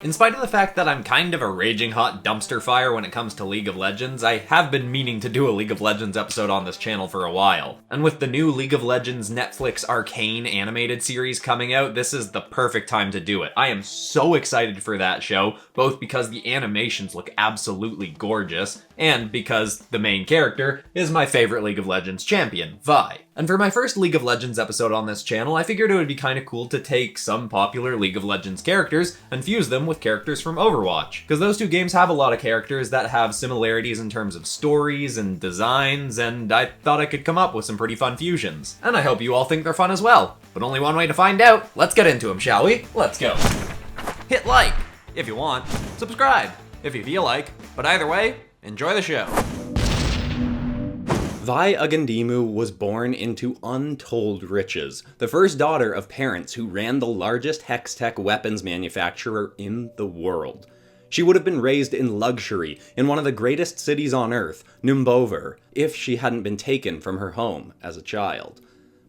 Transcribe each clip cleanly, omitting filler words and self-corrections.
In spite of the fact that I'm kind of a raging hot dumpster fire when it comes to League of Legends, I have been meaning to do a League of Legends episode on this channel for a while. And with the new League of Legends Netflix Arcane animated series coming out, this is the perfect time to do it. I am so excited for that show, both because the animations look absolutely gorgeous, and because the main character is my favorite League of Legends champion, Vi. And for my first League of Legends episode on this channel, I figured it would be kind of cool to take some popular League of Legends characters and fuse them with characters from Overwatch. Because those two games have a lot of characters that have similarities in terms of stories and designs, and I thought I could come up with some pretty fun fusions. And I hope you all think they're fun as well. But only one way to find out. Let's get into them, shall we? Let's go. Hit like if you want. Subscribe if you feel like. But either way, enjoy the show. Vi Ugandimu was born into untold riches, the first daughter of parents who ran the largest hex-tech weapons manufacturer in the world. She would have been raised in luxury in one of the greatest cities on Earth, Numbover, if she hadn't been taken from her home as a child.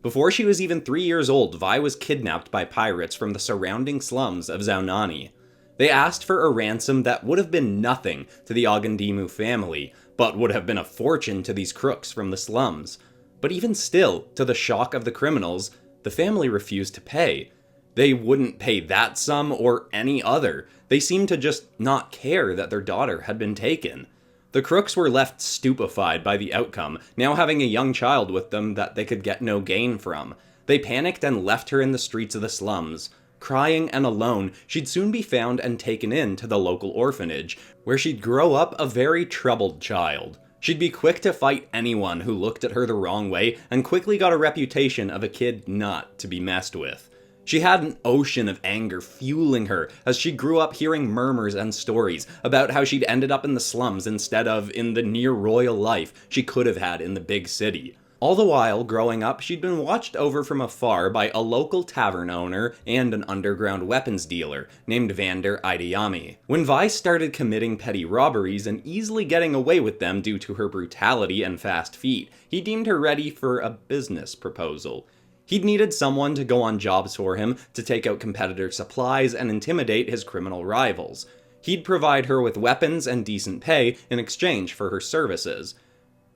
Before she was even 3 years old, Vi was kidnapped by pirates from the surrounding slums of Zaunani. They asked for a ransom that would have been nothing to the Ugandimu family, but would have been a fortune to these crooks from the slums. But even still, to the shock of the criminals, the family refused to pay. They wouldn't pay that sum or any other. They seemed to just not care that their daughter had been taken. The crooks were left stupefied by the outcome, now having a young child with them that they could get no gain from. They panicked and left her in the streets of the slums. Crying and alone, she'd soon be found and taken in to the local orphanage, where she'd grow up a very troubled child. She'd be quick to fight anyone who looked at her the wrong way, and quickly got a reputation of a kid not to be messed with. She had an ocean of anger fueling her as she grew up hearing murmurs and stories about how she'd ended up in the slums instead of in the near-royal life she could have had in the big city. All the while, growing up, she'd been watched over from afar by a local tavern owner and an underground weapons dealer named Vander Idayami. When Vi started committing petty robberies and easily getting away with them due to her brutality and fast feet, he deemed her ready for a business proposal. He'd needed someone to go on jobs for him, to take out competitor supplies and intimidate his criminal rivals. He'd provide her with weapons and decent pay in exchange for her services.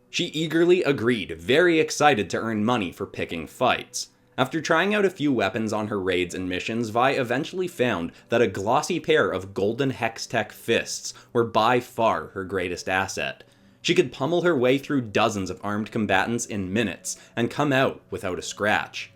She eagerly agreed, very excited to earn money for picking fights. After trying out a few weapons on her raids and missions, Vi eventually found that a glossy pair of golden hex-tech fists were by far her greatest asset. She could pummel her way through dozens of armed combatants in minutes, and come out without a scratch.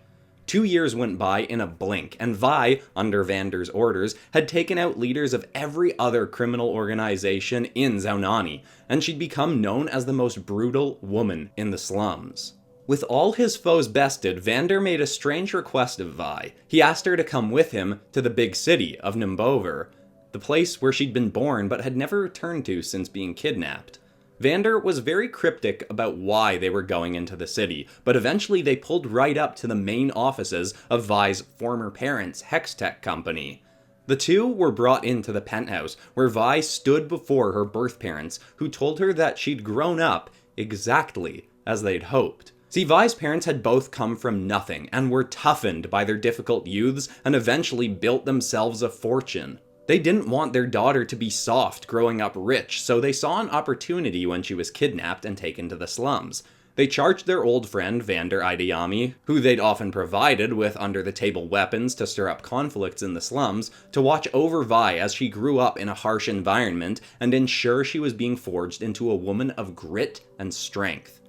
2 years went by in a blink, and Vi, under Vander's orders, had taken out leaders of every other criminal organization in Zaunani, and she'd become known as the most brutal woman in the slums. With all his foes bested, Vander made a strange request of Vi. He asked her to come with him to the big city of Numbover, the place where she'd been born but had never returned to since being kidnapped. Vander was very cryptic about why they were going into the city, but eventually they pulled right up to the main offices of Vi's former parents' Hextech company. The two were brought into the penthouse, where Vi stood before her birth parents, who told her that she'd grown up exactly as they'd hoped. See, Vi's parents had both come from nothing, and were toughened by their difficult youths, and eventually built themselves a fortune. They didn't want their daughter to be soft growing up rich, so they saw an opportunity when she was kidnapped and taken to the slums. They charged their old friend Vander Idayami, who they'd often provided with under-the-table weapons to stir up conflicts in the slums, to watch over Vi as she grew up in a harsh environment and ensure she was being forged into a woman of grit and strength.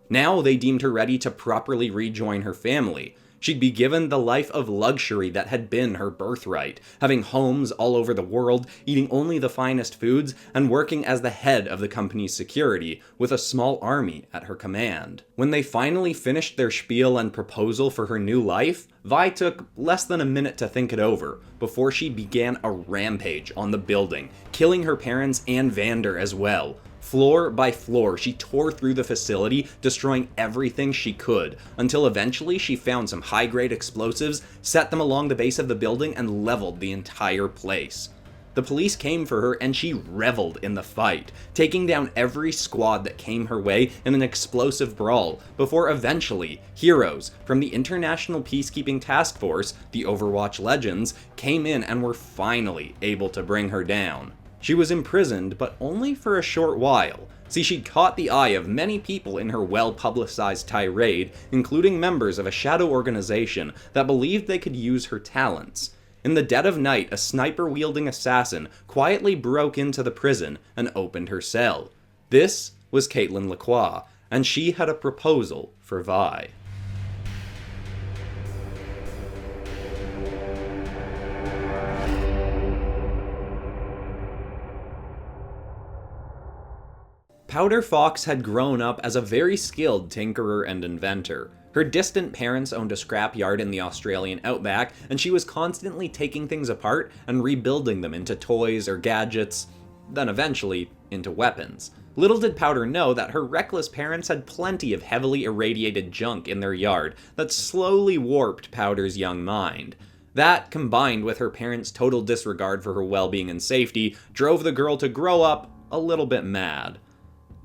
Now they deemed her ready to properly rejoin her family. She'd be given the life of luxury that had been her birthright, having homes all over the world, eating only the finest foods, and working as the head of the company's security, with a small army at her command. When they finally finished their spiel and proposal for her new life, Vi took less than a minute to think it over, before she began a rampage on the building, killing her parents and Vander as well. Floor by floor, she tore through the facility, destroying everything she could, until eventually she found some high-grade explosives, set them along the base of the building, and leveled the entire place. The police came for her and she reveled in the fight, taking down every squad that came her way in an explosive brawl, before eventually, heroes from the International Peacekeeping Task Force, the Overwatch Legends, came in and were finally able to bring her down. She was imprisoned, but only for a short while. See, she'd caught the eye of many people in her well-publicized tirade, including members of a shadow organization that believed they could use her talents. In the dead of night, a sniper-wielding assassin quietly broke into the prison and opened her cell. This was Caitlin Lacroix, and she had a proposal for Vi. Powder Fox had grown up as a very skilled tinkerer and inventor. Her distant parents owned a scrapyard in the Australian outback, and she was constantly taking things apart and rebuilding them into toys or gadgets, then eventually into weapons. Little did Powder know that her reckless parents had plenty of heavily irradiated junk in their yard that slowly warped Powder's young mind. That, combined with her parents' total disregard for her well-being and safety, drove the girl to grow up a little bit mad.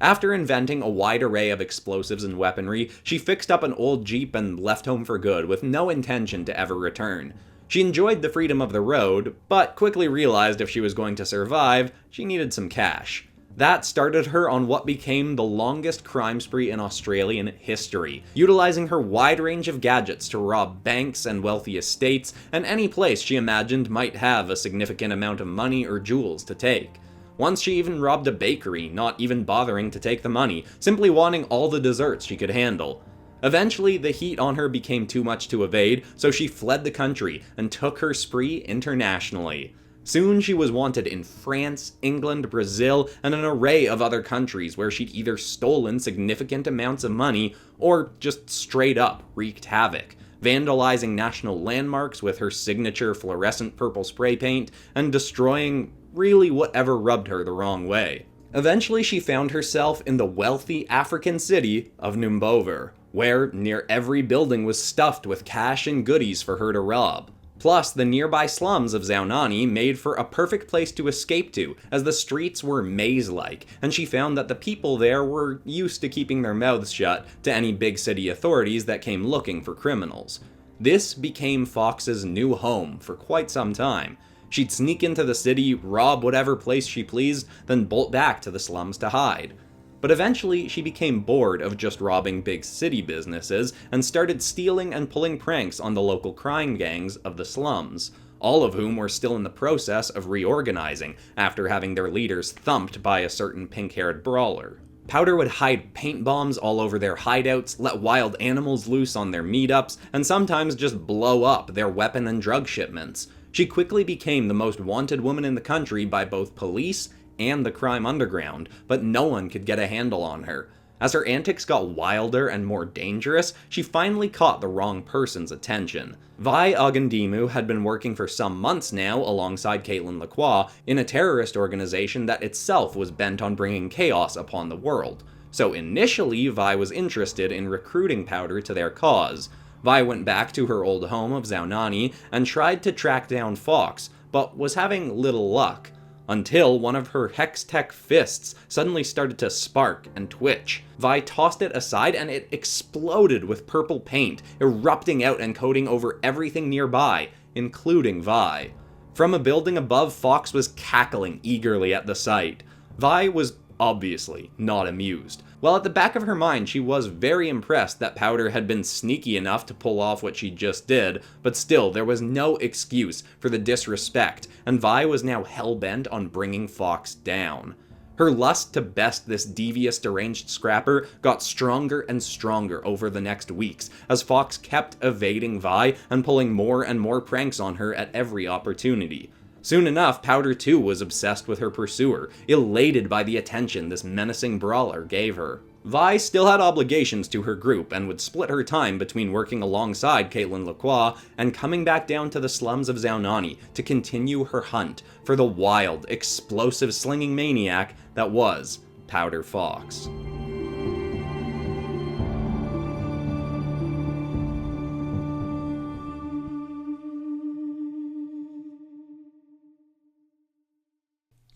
After inventing a wide array of explosives and weaponry, she fixed up an old Jeep and left home for good, with no intention to ever return. She enjoyed the freedom of the road, but quickly realized if she was going to survive, she needed some cash. That started her on what became the longest crime spree in Australian history, utilizing her wide range of gadgets to rob banks and wealthy estates, and any place she imagined might have a significant amount of money or jewels to take. Once she even robbed a bakery, not even bothering to take the money, simply wanting all the desserts she could handle. Eventually, the heat on her became too much to evade, so she fled the country and took her spree internationally. Soon she was wanted in France, England, Brazil, and an array of other countries where she'd either stolen significant amounts of money or just straight up wreaked havoc, vandalizing national landmarks with her signature fluorescent purple spray paint and destroying really whatever rubbed her the wrong way. Eventually she found herself in the wealthy African city of Numbover, where near every building was stuffed with cash and goodies for her to rob. Plus, the nearby slums of Zaunani made for a perfect place to escape to, as the streets were maze-like, and she found that the people there were used to keeping their mouths shut to any big city authorities that came looking for criminals. This became Fox's new home for quite some time. She'd sneak into the city, rob whatever place she pleased, then bolt back to the slums to hide. But eventually, she became bored of just robbing big city businesses and started stealing and pulling pranks on the local crime gangs of the slums, all of whom were still in the process of reorganizing after having their leaders thumped by a certain pink-haired brawler. Powder would hide paint bombs all over their hideouts, let wild animals loose on their meetups, and sometimes just blow up their weapon and drug shipments. She quickly became the most wanted woman in the country by both police and the crime underground, but no one could get a handle on her. As her antics got wilder and more dangerous, she finally caught the wrong person's attention. Vi Agandimu had been working for some months now alongside Caitlin Lacroix in a terrorist organization that itself was bent on bringing chaos upon the world. So initially, Vi was interested in recruiting Powder to their cause. Vi went back to her old home of Zaunani and tried to track down Fox, but was having little luck. Until one of her Hex-Tech fists suddenly started to spark and twitch. Vi tossed it aside and it exploded with purple paint, erupting out and coating over everything nearby, including Vi. From a building above, Fox was cackling eagerly at the sight. Vi was obviously not amused. While at the back of her mind she was very impressed that Powder had been sneaky enough to pull off what she just did, but still there was no excuse for the disrespect, and Vi was now hell-bent on bringing Fox down. Her lust to best this devious, deranged scrapper got stronger and stronger over the next weeks, as Fox kept evading Vi and pulling more and more pranks on her at every opportunity. Soon enough, Powder too was obsessed with her pursuer, elated by the attention this menacing brawler gave her. Vi still had obligations to her group and would split her time between working alongside Caitlin Lacroix and coming back down to the slums of Zaunani to continue her hunt for the wild, explosive slinging maniac that was Powder Fox.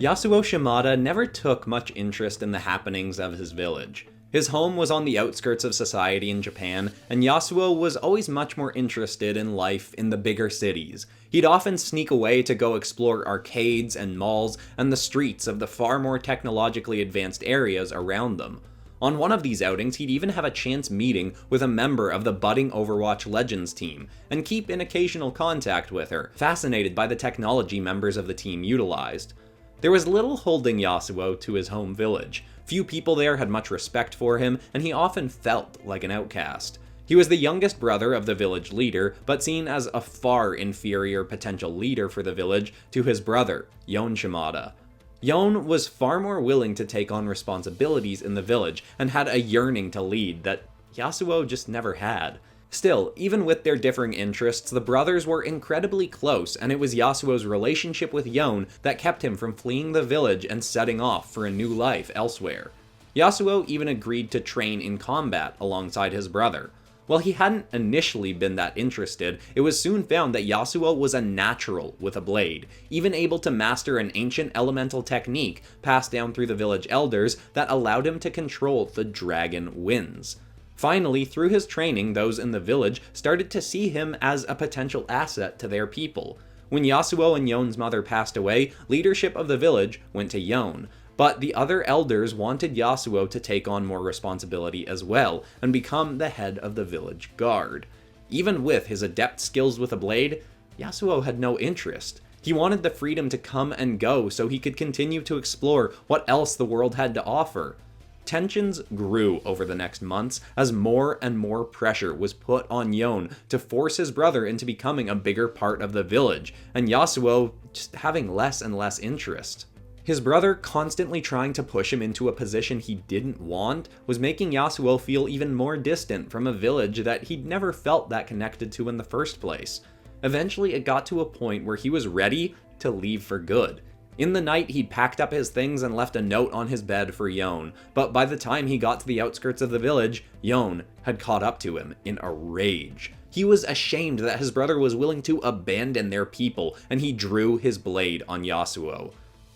Yasuo Shimada never took much interest in the happenings of his village. His home was on the outskirts of society in Japan, and Yasuo was always much more interested in life in the bigger cities. He'd often sneak away to go explore arcades and malls and the streets of the far more technologically advanced areas around them. On one of these outings, he'd even have a chance meeting with a member of the budding Overwatch Legends team, and keep in occasional contact with her, fascinated by the technology members of the team utilized. There was little holding Yasuo to his home village. Few people there had much respect for him, and he often felt like an outcast. He was the youngest brother of the village leader, but seen as a far inferior potential leader for the village to his brother, Yon Shimada. Yon was far more willing to take on responsibilities in the village, and had a yearning to lead that Yasuo just never had. Still, even with their differing interests, the brothers were incredibly close, and it was Yasuo's relationship with Yon that kept him from fleeing the village and setting off for a new life elsewhere. Yasuo even agreed to train in combat alongside his brother. While he hadn't initially been that interested, it was soon found that Yasuo was a natural with a blade, even able to master an ancient elemental technique passed down through the village elders that allowed him to control the dragon winds. Finally, through his training, those in the village started to see him as a potential asset to their people. When Yasuo and Yon's mother passed away, leadership of the village went to Yon. But the other elders wanted Yasuo to take on more responsibility as well, and become the head of the village guard. Even with his adept skills with a blade, Yasuo had no interest. He wanted the freedom to come and go so he could continue to explore what else the world had to offer. Tensions grew over the next months as more and more pressure was put on Yon to force his brother into becoming a bigger part of the village, and Yasuo just having less and less interest. His brother constantly trying to push him into a position he didn't want was making Yasuo feel even more distant from a village that he'd never felt that connected to in the first place. Eventually, it got to a point where he was ready to leave for good. In the night, he'd packed up his things and left a note on his bed for Yon, but by the time he got to the outskirts of the village, Yon had caught up to him in a rage. He was ashamed that his brother was willing to abandon their people, and he drew his blade on Yasuo.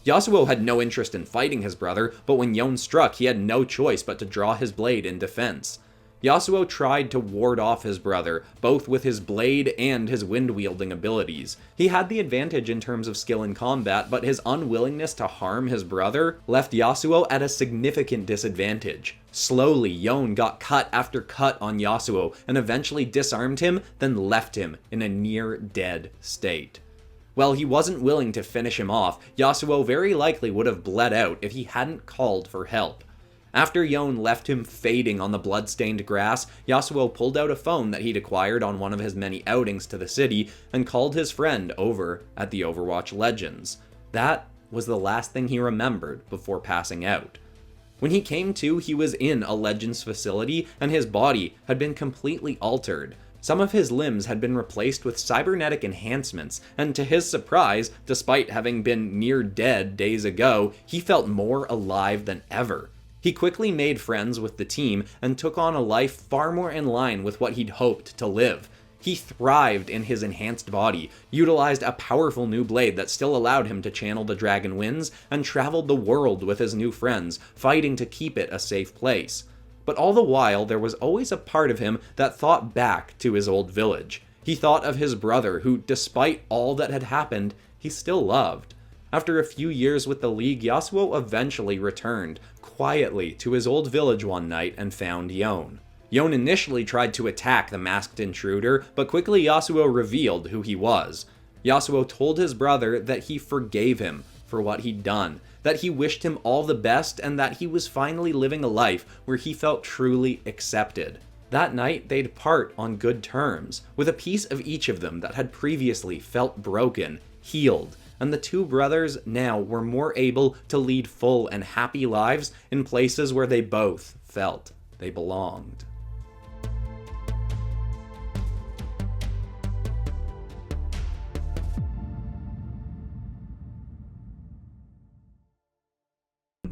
Yasuo had no interest in fighting his brother, but when Yon struck, he had no choice but to draw his blade in defense. Yasuo tried to ward off his brother, both with his blade and his wind-wielding abilities. He had the advantage in terms of skill in combat, but his unwillingness to harm his brother left Yasuo at a significant disadvantage. Slowly, Yon got cut after cut on Yasuo, and eventually disarmed him, then left him in a near-dead state. While he wasn't willing to finish him off, Yasuo very likely would have bled out if he hadn't called for help. After Yon left him fading on the blood-stained grass, Yasuo pulled out a phone that he'd acquired on one of his many outings to the city and called his friend over at the Overwatch Legends. That was the last thing he remembered before passing out. When he came to, he was in a Legends facility and his body had been completely altered. Some of his limbs had been replaced with cybernetic enhancements, and to his surprise, despite having been near dead days ago, he felt more alive than ever. He quickly made friends with the team and took on a life far more in line with what he'd hoped to live. He thrived in his enhanced body, utilized a powerful new blade that still allowed him to channel the dragon winds, and traveled the world with his new friends, fighting to keep it a safe place. But all the while, there was always a part of him that thought back to his old village. He thought of his brother, who, despite all that had happened, he still loved. After a few years with the League, Yasuo eventually returned, quietly, to his old village one night and found Yon. Yon initially tried to attack the masked intruder, but quickly Yasuo revealed who he was. Yasuo told his brother that he forgave him for what he'd done, that he wished him all the best, and that he was finally living a life where he felt truly accepted. That night, they'd part on good terms, with a piece of each of them that had previously felt broken, healed, and the two brothers now were more able to lead full and happy lives in places where they both felt they belonged.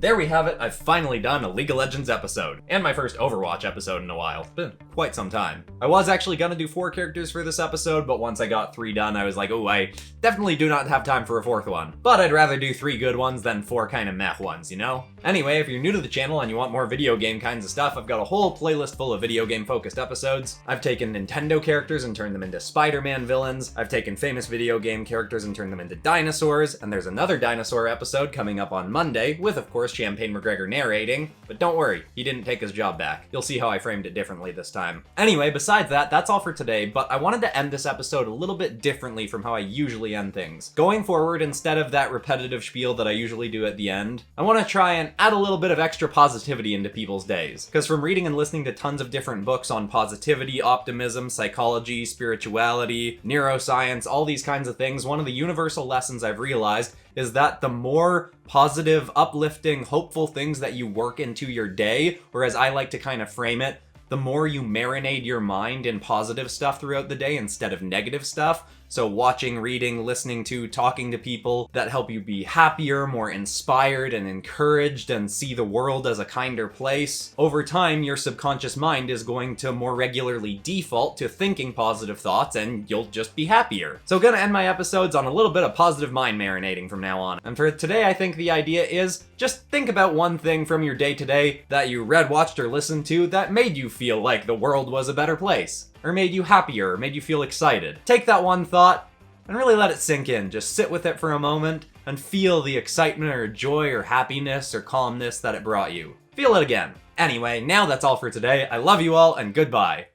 There we have it, I've finally done a League of Legends episode, and my first Overwatch episode in a while. It's been quite some time. I was actually gonna do 4 characters for this episode, but once I got 3 done, I was like, oh, I definitely do not have time for a 4th one. But I'd rather do 3 good ones than 4 kind of meh ones, you know? Anyway, if you're new to the channel and you want more video game kinds of stuff, I've got a whole playlist full of video game focused episodes. I've taken Nintendo characters and turned them into Spider-Man villains. I've taken famous video game characters and turned them into dinosaurs, and there's another dinosaur episode coming up on Monday, with of course Champagne McGregor narrating, but don't worry, he didn't take his job back. You'll see how I framed it differently this time. Anyway, besides that, that's all for today, but I wanted to end this episode a little bit differently from how I usually end things. Going forward, instead of that repetitive spiel that I usually do at the end, I want to try and add a little bit of extra positivity into people's days. Because from reading and listening to tons of different books on positivity, optimism, psychology, spirituality, neuroscience, all these kinds of things, one of the universal lessons I've realized is that the more positive, uplifting, hopeful things that you work into your day, or as I like to kind of frame it, the more you marinate your mind in positive stuff throughout the day instead of negative stuff. So watching, reading, listening to, talking to people that help you be happier, more inspired and encouraged and see the world as a kinder place. Over time, your subconscious mind is going to more regularly default to thinking positive thoughts and you'll just be happier. So gonna end my episodes on a little bit of positive mind marinating from now on. And for today, I think the idea is just think about one thing from your day to day that you read, watched, or listened to that made you feel like the world was a better place, or made you happier, or made you feel excited. Take that one thought and really let it sink in. Just sit with it for a moment and feel the excitement or joy or happiness or calmness that it brought you. Feel it again. Anyway, now that's all for today. I love you all and goodbye.